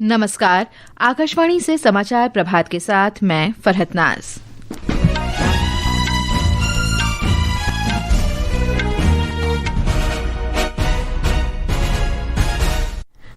नमस्कार। आकाशवाणी से समाचार प्रभात के साथ मैं फरहत नाज।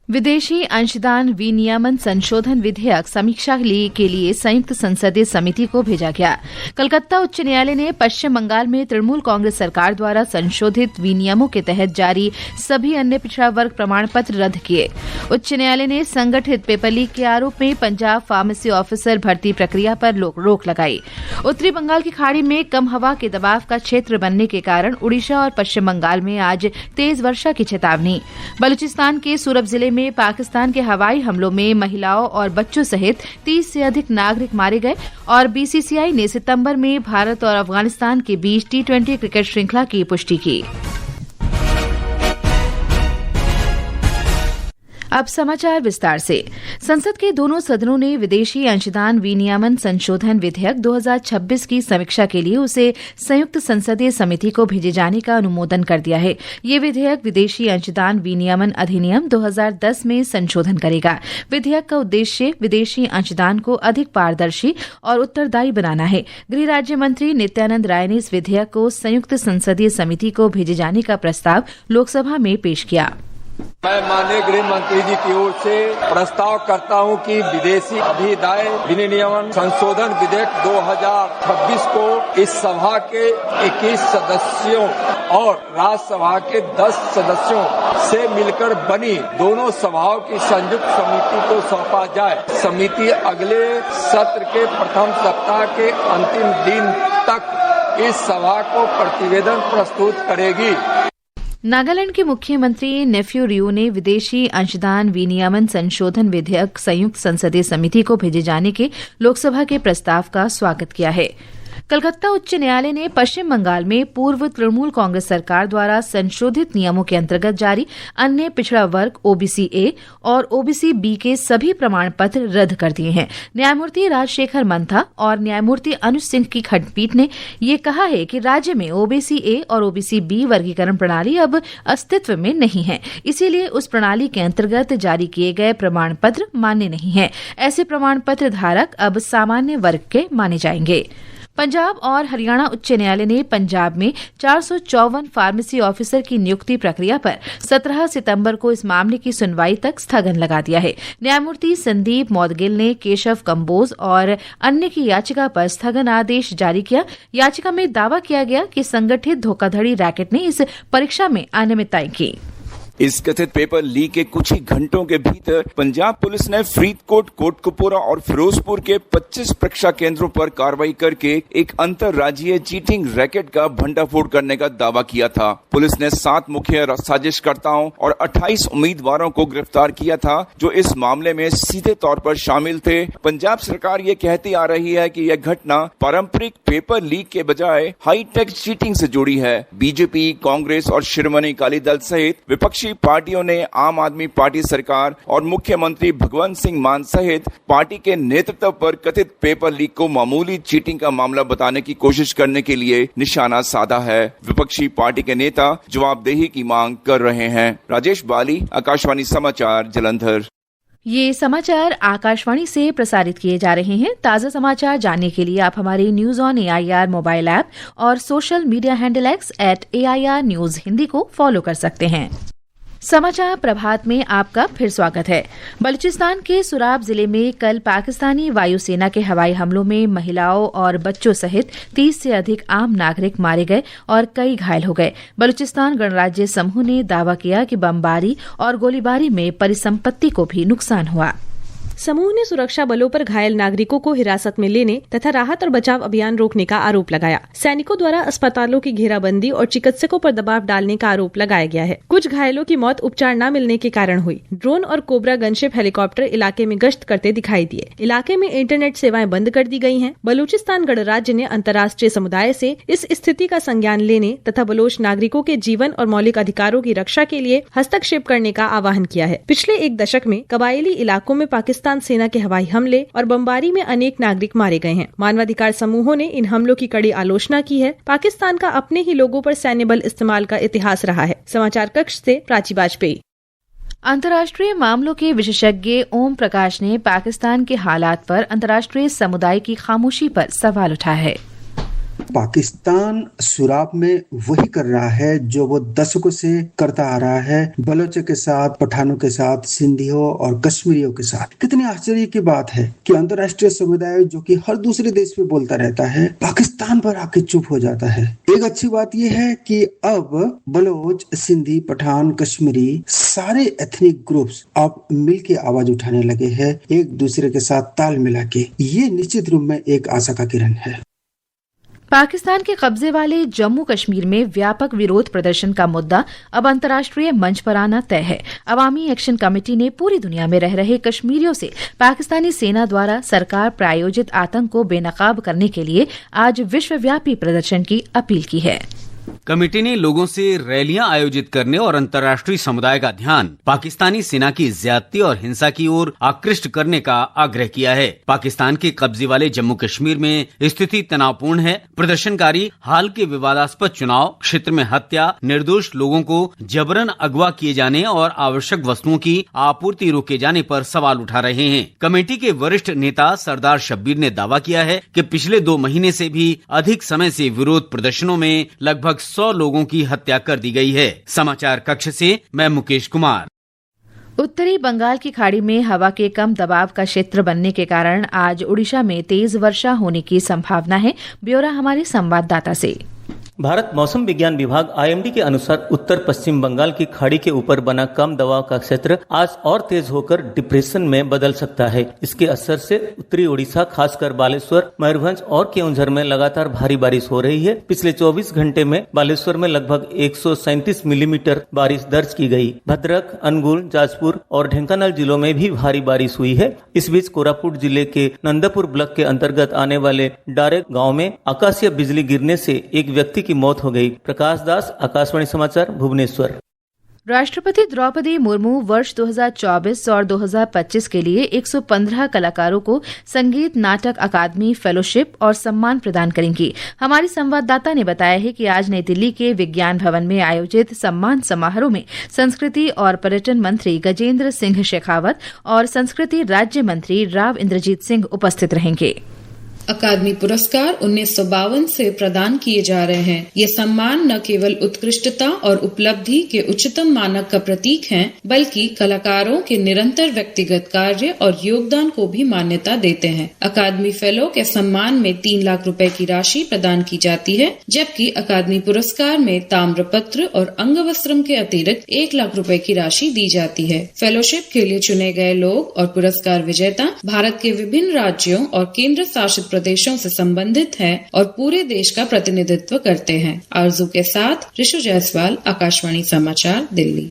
विदेशी अंशदान विनियमन संशोधन विधेयक समीक्षा के लिए संयुक्त संसदीय समिति को भेजा गया। कलकत्ता उच्च न्यायालय ने पश्चिम बंगाल में तृणमूल कांग्रेस सरकार द्वारा संशोधित विनियमों के तहत जारी सभी अन्य पिछड़ा वर्ग प्रमाण पत्र रद्द किए। उच्च न्यायालय ने संगठित पेपर लीक के आरोप में पंजाब फार्मेसी ऑफिसर भर्ती प्रक्रिया पर रोक लगाई। उत्तरी बंगाल की खाड़ी में कम हवा के दबाव का क्षेत्र बनने के कारण उड़ीसा और पश्चिम बंगाल में आज तेज वर्षा की चेतावनी। बलूचिस्तान के सूरत जिले में पाकिस्तान के हवाई हमलों में महिलाओं और बच्चों सहित 30 से अधिक नागरिक मारे गए और बीसीसीआई ने सितंबर में भारत और अफगानिस्तान के बीच T20 क्रिकेट श्रृंखला की पुष्टि की। अब समाचार विस्तार से। संसद के दोनों सदनों ने विदेशी अंशदान विनियमन संशोधन विधेयक 2026 की समीक्षा के लिए उसे संयुक्त संसदीय समिति को भेजे जाने का अनुमोदन कर दिया है। ये विधेयक विदेशी अंशदान विनियमन अधिनियम 2010 में संशोधन करेगा। विधेयक का उद्देश्य विदेशी अंशदान को अधिक पारदर्शी और उत्तरदायी बनाना है। गृह राज्य मंत्री नित्यानंद राय ने इस विधेयक को संयुक्त संसदीय समिति को भेजे जाने का प्रस्ताव लोकसभा में पेश किया। मैं माननीय गृह मंत्री जी की ओर से प्रस्ताव करता हूं कि विदेशी अधिदाय विनियमन संशोधन विधेयक 2026 को इस सभा के 21 सदस्यों और राज्यसभा के 10 सदस्यों से मिलकर बनी दोनों सभाओं की संयुक्त समिति को सौंपा जाए। समिति अगले सत्र के प्रथम सप्ताह के अंतिम दिन तक इस सभा को प्रतिवेदन प्रस्तुत करेगी। नागालैंड के मुख्यमंत्री नेफ्यू रियो ने विदेशी अंशदान विनियमन संशोधन विधेयक संयुक्त संसदीय समिति को भेजे जाने के लोकसभा के प्रस्ताव का स्वागत किया है। कलकत्ता उच्च न्यायालय ने पश्चिम बंगाल में पूर्व तृणमूल कांग्रेस सरकार द्वारा संशोधित नियमों के अंतर्गत जारी अन्य पिछड़ा वर्ग ओबीसी ए और ओबीसी बी के सभी प्रमाण पत्र रद्द कर दिए हैं। न्यायमूर्ति राजशेखर मंथा और न्यायमूर्ति अनुज सिंह की खंडपीठ ने यह कहा है कि राज्य में ओबीसी ए और ओबीसी बी वर्गीकरण प्रणाली अब अस्तित्व में नहीं है, इसीलिए उस प्रणाली के अंतर्गत जारी किए गए प्रमाण पत्र मान्य नहीं है। ऐसे प्रमाण पत्र धारक अब सामान्य वर्ग के माने जाएंगे। पंजाब और हरियाणा उच्च न्यायालय ने पंजाब में 454 फार्मेसी ऑफिसर की नियुक्ति प्रक्रिया पर 17 सितंबर को इस मामले की सुनवाई तक स्थगन लगा दिया है। न्यायमूर्ति संदीप मौदगिल ने केशव कंबोज और अन्य की याचिका पर स्थगन आदेश जारी किया। याचिका में दावा किया गया कि संगठित धोखाधड़ी रैकेट ने इस परीक्षा में अनियमितताएं की। इस कथित पेपर लीक के कुछ ही घंटों के भीतर पंजाब पुलिस ने फरीदकोट, कोटकपुरा और फिरोजपुर के 25 परीक्षा केंद्रों पर कार्रवाई करके एक अंतर्राज्यीय चीटिंग रैकेट का भंडाफोड़ करने का दावा किया था। पुलिस ने 7 मुख्य साजिशकर्ताओं और 28 उम्मीदवारों को गिरफ्तार किया था जो इस मामले में सीधे तौर पर शामिल थे। पंजाब सरकार ये कहती आ रही है कि यह घटना पारंपरिक पेपर लीक के बजाय हाईटेक चीटिंग से जुड़ी है। बीजेपी, कांग्रेस और शिरोमणि अकाली दल सहित विपक्षी पार्टियों ने आम आदमी पार्टी सरकार और मुख्यमंत्री भगवंत सिंह मान सहित पार्टी के नेतृत्व पर कथित पेपर लीक को मामूली चीटिंग का मामला बताने की कोशिश करने के लिए निशाना साधा है। विपक्षी पार्टी के नेता जवाबदेही की मांग कर रहे हैं। राजेश बाली, आकाशवाणी समाचार, जालंधर। ये समाचार आकाशवाणी से प्रसारित किए जा रहे हैं। ताज़ा समाचार जानने के लिए आप हमारे news on AIR mobile app और social media handle X @AIR News Hindi को फॉलो कर सकते हैं। समाचार प्रभात में आपका फिर स्वागत है। बलूचिस्तान के सुराब जिले में कल पाकिस्तानी वायुसेना के हवाई हमलों में महिलाओं और बच्चों सहित 30 से अधिक आम नागरिक मारे गए और कई घायल हो गए। बलूचिस्तान गणराज्य समूह ने दावा किया कि बमबारी और गोलीबारी में परिसंपत्ति को भी नुकसान हुआ। समूह ने सुरक्षा बलों पर घायल नागरिकों को हिरासत में लेने तथा राहत और बचाव अभियान रोकने का आरोप लगाया। सैनिकों द्वारा अस्पतालों की घेराबंदी और चिकित्सकों पर दबाव डालने का आरोप लगाया गया है। कुछ घायलों की मौत उपचार न मिलने के कारण हुई। ड्रोन और कोबरा गनशिप हेलीकॉप्टर इलाके में गश्त करते दिखाई दिए। इलाके में इंटरनेट सेवाएं बंद कर दी गई हैं। बलूचिस्तान गणराज्य ने अंतर्राष्ट्रीय समुदाय से इस स्थिति का संज्ञान लेने तथा बलोच नागरिकों के जीवन और मौलिक अधिकारों की रक्षा के लिए हस्तक्षेप करने का आह्वान किया है। पिछले एक दशक में कबायली इलाकों में पाकिस्तान सेना के हवाई हमले और बमबारी में अनेक नागरिक मारे गए हैं। मानवाधिकार समूहों ने इन हमलों की कड़ी आलोचना की है। पाकिस्तान का अपने ही लोगों पर सैन्य बल इस्तेमाल का इतिहास रहा है। समाचार कक्ष से प्राची वाजपेयी। अंतर्राष्ट्रीय मामलों के विशेषज्ञ ओम प्रकाश ने पाकिस्तान के हालात पर अंतर्राष्ट्रीय समुदाय की खामोशी पर सवाल उठाया है। पाकिस्तान सुराब में वही कर रहा है जो वो दशकों से करता आ रहा है, बलोचों के साथ, पठानों के साथ, सिंधियों और कश्मीरियों के साथ। कितनी आश्चर्य की बात है कि अंतर्राष्ट्रीय समुदाय जो कि हर दूसरे देश पे बोलता रहता है, पाकिस्तान पर आके चुप हो जाता है। एक अच्छी बात यह है कि अब बलोच, सिंधी, पठान, कश्मीरी सारे एथनिक ग्रुप्स अब मिलके आवाज उठाने लगे हैं, एक दूसरे के साथ ताल मिला के। ये निश्चित रूप में एक आशा का किरण है। पाकिस्तान के कब्जे वाले जम्मू कश्मीर में व्यापक विरोध प्रदर्शन का मुद्दा अब अंतर्राष्ट्रीय मंच पर आना तय है। अवामी एक्शन कमेटी ने पूरी दुनिया में रह रहे कश्मीरियों से पाकिस्तानी सेना द्वारा सरकार प्रायोजित आतंक को बेनकाब करने के लिए आज विश्वव्यापी प्रदर्शन की अपील की है। कमेटी ने लोगों से रैलियां आयोजित करने और अंतर्राष्ट्रीय समुदाय का ध्यान पाकिस्तानी सेना की ज्यादती और हिंसा की ओर आकृष्ट करने का आग्रह किया है। पाकिस्तान के कब्जे वाले जम्मू कश्मीर में स्थिति तनावपूर्ण है। प्रदर्शनकारी हाल के विवादास्पद चुनाव, क्षेत्र में हत्या, निर्दोष लोगों को जबरन अगवा किए जाने और आवश्यक वस्तुओं की आपूर्ति रोके जाने पर सवाल उठा रहे हैं। कमेटी के वरिष्ठ नेता सरदार शब्बीर ने दावा किया है कि पिछले 2 महीने से भी अधिक समय से विरोध प्रदर्शनों में लगभग 100 लोगों की हत्या कर दी गई है। समाचार कक्ष से मैं मुकेश कुमार। उत्तरी बंगाल की खाड़ी में हवा के कम दबाव का क्षेत्र बनने के कारण आज उड़ीसा में तेज वर्षा होने की संभावना है। ब्यौरा हमारे संवाददाता से। भारत मौसम विज्ञान विभाग IMD के अनुसार उत्तर पश्चिम बंगाल की खाड़ी के ऊपर बना कम दबाव का क्षेत्र आज और तेज होकर डिप्रेशन में बदल सकता है। इसके असर से उत्तरी ओडिशा, खासकर बालेश्वर, मयूरभंज और केओंझर में लगातार भारी बारिश हो रही है। पिछले 24 घंटे में बालेश्वर में लगभग 137 मिलीमीटर बारिश दर्ज की गई। भद्रक, अनुगुल, जाजपुर और ढेंकानाल जिलों में भी भारी बारिश हुई है। इस बीच कोरापुट जिले के नंदापुर ब्लॉक के अंतर्गत आने वाले डारे गाँव में आकाशीय बिजली गिरने से एक व्यक्ति की मौत हो गई। प्रकाश दास, आकाशवाणी समाचार, भुवनेश्वर। राष्ट्रपति द्रौपदी मुर्मू वर्ष 2024 और 2025 के लिए 115 कलाकारों को संगीत नाटक अकादमी फेलोशिप और सम्मान प्रदान करेंगी। हमारी संवाददाता ने बताया है कि आज नई दिल्ली के विज्ञान भवन में आयोजित सम्मान समारोह में संस्कृति और पर्यटन मंत्री गजेंद्र सिंह शेखावत और संस्कृति राज्य मंत्री राव इंद्रजीत सिंह उपस्थित रहेंगे। अकादमी पुरस्कार 1952 से प्रदान किए जा रहे हैं। ये सम्मान न केवल उत्कृष्टता और उपलब्धि के उच्चतम मानक का प्रतीक हैं, बल्कि कलाकारों के निरंतर व्यक्तिगत कार्य और योगदान को भी मान्यता देते हैं। अकादमी फेलो के सम्मान में 3 लाख रुपए की राशि प्रदान की जाती है, जबकि अकादमी पुरस्कार में ताम्रपत्र और अंगवस्त्रम के अतिरिक्त 1 लाख रुपए की राशि दी जाती है। फेलोशिप के लिए चुने गए लोग और पुरस्कार विजेता भारत के विभिन्न राज्यों और केंद्र शासित प्रदेशों से संबंधित हैं और पूरे देश का प्रतिनिधित्व करते हैं। आरजू के साथ ऋषु जायसवाल, आकाशवाणी समाचार, दिल्ली।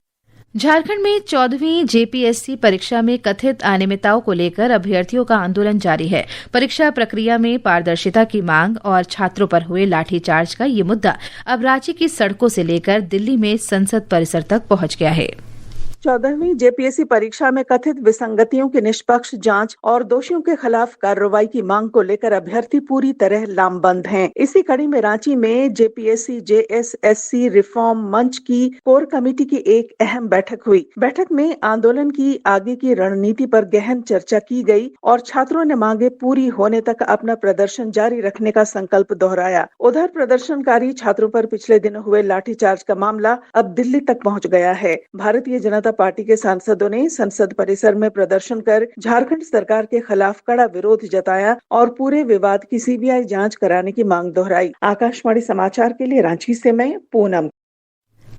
झारखंड में 14वीं JPSC परीक्षा में कथित अनियमितताओं को लेकर अभ्यर्थियों का आंदोलन जारी है। परीक्षा प्रक्रिया में पारदर्शिता की मांग और छात्रों पर हुए लाठीचार्ज का ये मुद्दा अब राज्य की सड़कों से लेकर दिल्ली में संसद परिसर तक पहुंच गया है। 14वीं JPSC परीक्षा में कथित विसंगतियों की निष्पक्ष जांच और दोषियों के खिलाफ कार्रवाई की मांग को लेकर अभ्यर्थी पूरी तरह लामबंद हैं। इसी कड़ी में रांची में JPSC JSSC रिफॉर्म मंच की कोर कमेटी की एक अहम बैठक हुई। बैठक में आंदोलन की आगे की रणनीति पर गहन चर्चा की गई और छात्रों ने मांगे पूरी होने तक अपना प्रदर्शन जारी रखने का संकल्प दोहराया। उधर प्रदर्शनकारी छात्रों पर पिछले दिनों हुए लाठीचार्ज का मामला अब दिल्ली तक पहुँच गया है। भारतीय जनता पार्टी के सांसदों ने संसद परिसर में प्रदर्शन कर झारखंड सरकार के खिलाफ कड़ा विरोध जताया और पूरे विवाद की CBI जांच कराने की मांग दोहराई। आकाशवाणी समाचार के लिए रांची से मैं पूनम।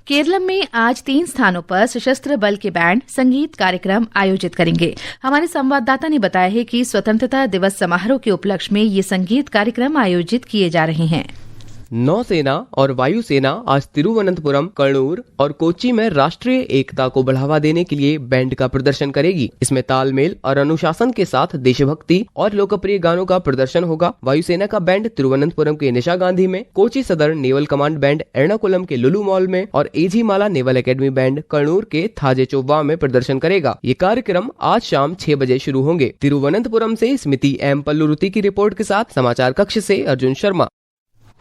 केरलम में आज 3 स्थानों पर सशस्त्र बल के बैंड संगीत कार्यक्रम आयोजित करेंगे। हमारे संवाददाता ने बताया है कि स्वतंत्रता दिवस समारोह के उपलक्ष्य में ये संगीत कार्यक्रम आयोजित किए जा रहे हैं। नौसेना और वायुसेना आज तिरुवनंतपुरम, कण्णूर और कोच्चि में राष्ट्रीय एकता को बढ़ावा देने के लिए बैंड का प्रदर्शन करेगी। इसमें तालमेल और अनुशासन के साथ देशभक्ति और लोकप्रिय गानों का प्रदर्शन होगा। वायुसेना का बैंड तिरुवनंतपुरम के निशा गांधी में, कोच्चि सदर नेवल कमांड बैंड एर्नाकुलम के लुलु मॉल में और एजी माला नेवल एकेडमी बैंड कण्णूर के थाजे चौवा में प्रदर्शन करेगा। ये कार्यक्रम आज शाम 6 बजे शुरू होंगे। तिरुवनंतपुरम से स्मृति M. पल्लुरुति की रिपोर्ट के साथ समाचार कक्ष से अर्जुन शर्मा।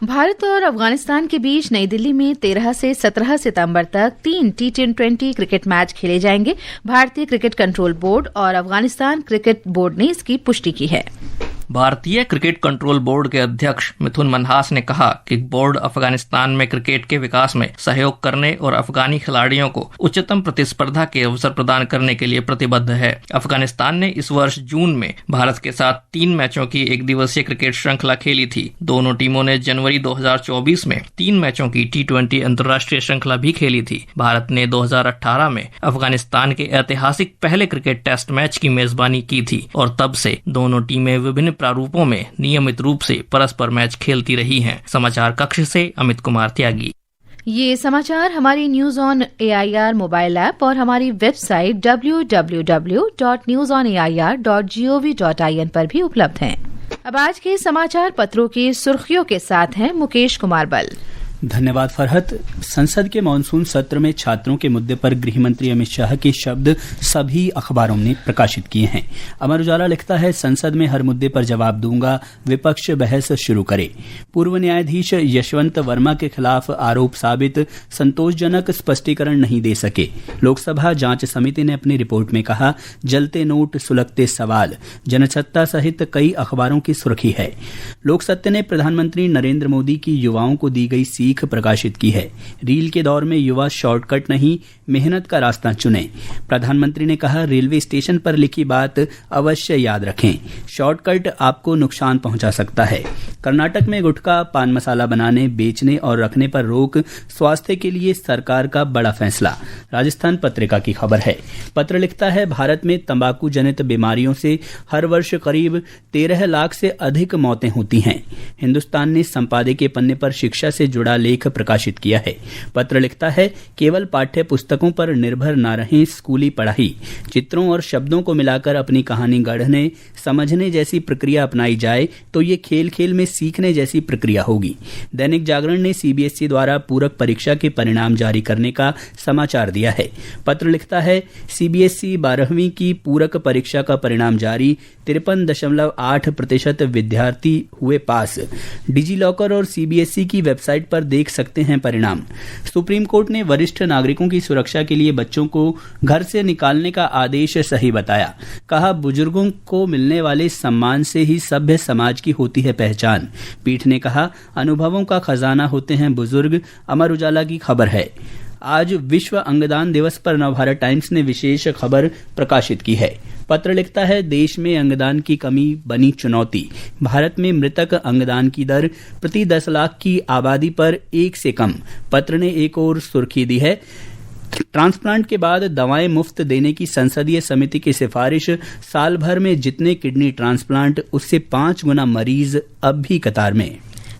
भारत और अफगानिस्तान के बीच नई दिल्ली में 13 से 17 सितंबर तक 3 T20 क्रिकेट मैच खेले जाएंगे। भारतीय क्रिकेट कंट्रोल बोर्ड और अफगानिस्तान क्रिकेट बोर्ड ने इसकी पुष्टि की है। भारतीय क्रिकेट कंट्रोल बोर्ड के अध्यक्ष मिथुन मनहास ने कहा कि बोर्ड अफगानिस्तान में क्रिकेट के विकास में सहयोग करने और अफगानी खिलाड़ियों को उच्चतम प्रतिस्पर्धा के अवसर प्रदान करने के लिए प्रतिबद्ध है। अफगानिस्तान ने इस वर्ष जून में भारत के साथ 3 मैचों की एक दिवसीय क्रिकेट श्रृंखला खेली थी। दोनों टीमों ने जनवरी 2024 में 3 मैचों की T20 अंतर्राष्ट्रीय श्रृंखला भी खेली थी। भारत ने 2018 में अफगानिस्तान के ऐतिहासिक पहले क्रिकेट टेस्ट मैच की मेजबानी की थी और तब से दोनों टीमें विभिन्न प्रारूपों में नियमित रूप से परस्पर मैच खेलती रही हैं। समाचार कक्ष से अमित कुमार त्यागी। ये समाचार हमारी news on AIR mobile app और हमारी वेबसाइट www.newsonair.gov.in पर भी उपलब्ध हैं। अब आज के समाचार पत्रों की सुर्खियों के साथ हैं मुकेश कुमार बल। धन्यवाद फरहत। संसद के मानसून सत्र में छात्रों के मुद्दे पर गृह मंत्री अमित शाह के शब्द सभी अखबारों ने प्रकाशित किए हैं। अमर उजाला लिखता है, संसद में हर मुद्दे पर जवाब दूंगा, विपक्ष बहस शुरू करे। पूर्व न्यायाधीश यशवंत वर्मा के खिलाफ आरोप साबित, संतोषजनक स्पष्टीकरण नहीं दे सके। लोकसभा जांच समिति ने अपनी रिपोर्ट में कहा, जलते नोट सुलगते सवाल। जनसत्ता सहित कई अखबारों की सुर्खी है। लोकसत्ता ने प्रधानमंत्री नरेंद्र मोदी की युवाओं को दी गई सीख प्रकाशित की है। रील के दौर में युवा शॉर्टकट नहीं, मेहनत का रास्ता चुने। प्रधानमंत्री ने कहा, रेलवे स्टेशन पर लिखी बात अवश्य याद रखें, शॉर्टकट आपको नुकसान पहुंचा सकता है। कर्नाटक में गुटखा पान मसाला बनाने, बेचने और रखने पर रोक, स्वास्थ्य के लिए सरकार का बड़ा फैसला। राजस्थान पत्रिका की खबर है। पत्र लिखता है, भारत में तंबाकू जनित बीमारियों से हर वर्ष करीब 13 लाख से अधिक मौतें होती हैं। हिंदुस्तान ने संपादकीय पन्ने पर शिक्षा से जुड़ा लेख प्रकाशित किया है। पत्र लिखता है, केवल पाठ्य पुस्तकों पर निर्भर न रहें, स्कूली पढ़ाई, चित्रों और शब्दों को मिलाकर अपनी कहानी गढ़ने समझने जैसी प्रक्रिया अपनाई जाए तो ये खेल खेल में सीखने जैसी प्रक्रिया होगी। दैनिक जागरण ने CBSE द्वारा पूरक परीक्षा के परिणाम जारी करने का समाचार दिया है। पत्र लिखता है, CBSE 12वीं की पूरक परीक्षा का परिणाम जारी, 53.8% विद्यार्थी हुए पास। डिजी लॉकर और CBSE की वेबसाइट पर देख सकते हैं परिणाम। सुप्रीम कोर्ट ने वरिष्ठ नागरिकों की सुरक्षा के लिए बच्चों को घर से निकालने का आदेश सही बताया। कहा, बुजुर्गों को मिलने वाले सम्मान से ही सभ्य समाज की होती है पहचान। पीठ ने कहा, अनुभवों का खजाना होते हैं बुजुर्ग। अमर उजाला की खबर है। आज विश्व अंगदान दिवस पर नवभारत टाइम्स ने विशेष खबर प्रकाशित की है। पत्र लिखता है, देश में अंगदान की कमी बनी चुनौती। भारत में मृतक अंगदान की दर प्रति 10 लाख की आबादी पर 1 से कम। पत्र ने एक और सुर्खी दी है, ट्रांसप्लांट के बाद दवाएं मुफ्त देने की संसदीय समिति की सिफारिश। साल भर में जितने किडनी ट्रांसप्लांट, उससे 5 गुना मरीज अब भी कतार में।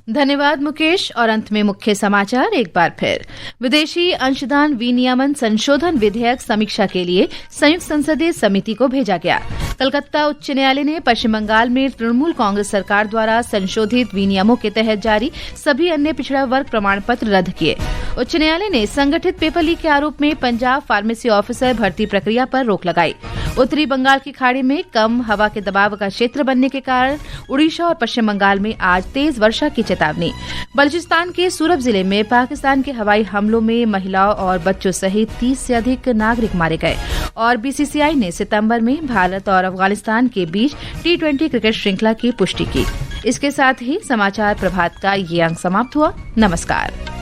धन्यवाद मुकेश। और अंत में मुख्य समाचार एक बार फिर। विदेशी अंशदान विनियमन संशोधन विधेयक समीक्षा के लिए संयुक्त संसदीय समिति को भेजा गया। कलकत्ता उच्च न्यायालय ने पश्चिम बंगाल में तृणमूल कांग्रेस सरकार द्वारा संशोधित विनियमों के तहत जारी सभी अन्य पिछड़ा वर्ग प्रमाण पत्र रद्द किए। उच्च न्यायालय ने संगठित पेपर लीक के आरोप में पंजाब फार्मेसी ऑफिसर भर्ती प्रक्रिया पर रोक लगाई। उत्तरी बंगाल की खाड़ी में कम हवा के दबाव का क्षेत्र बनने के कारण उड़ीसा और पश्चिम बंगाल में आज तेज वर्षा की चेतावनी। बलूचिस्तान के सूरब जिले में पाकिस्तान के हवाई हमलों में महिलाओं और बच्चों सहित 30 से अधिक नागरिक मारे गए। और BCCI ने सितंबर में भारत और अफगानिस्तान के बीच T20 क्रिकेट श्रृंखला की पुष्टि की। इसके साथ ही समाचार प्रभात का ये अंक समाप्त हुआ। नमस्कार।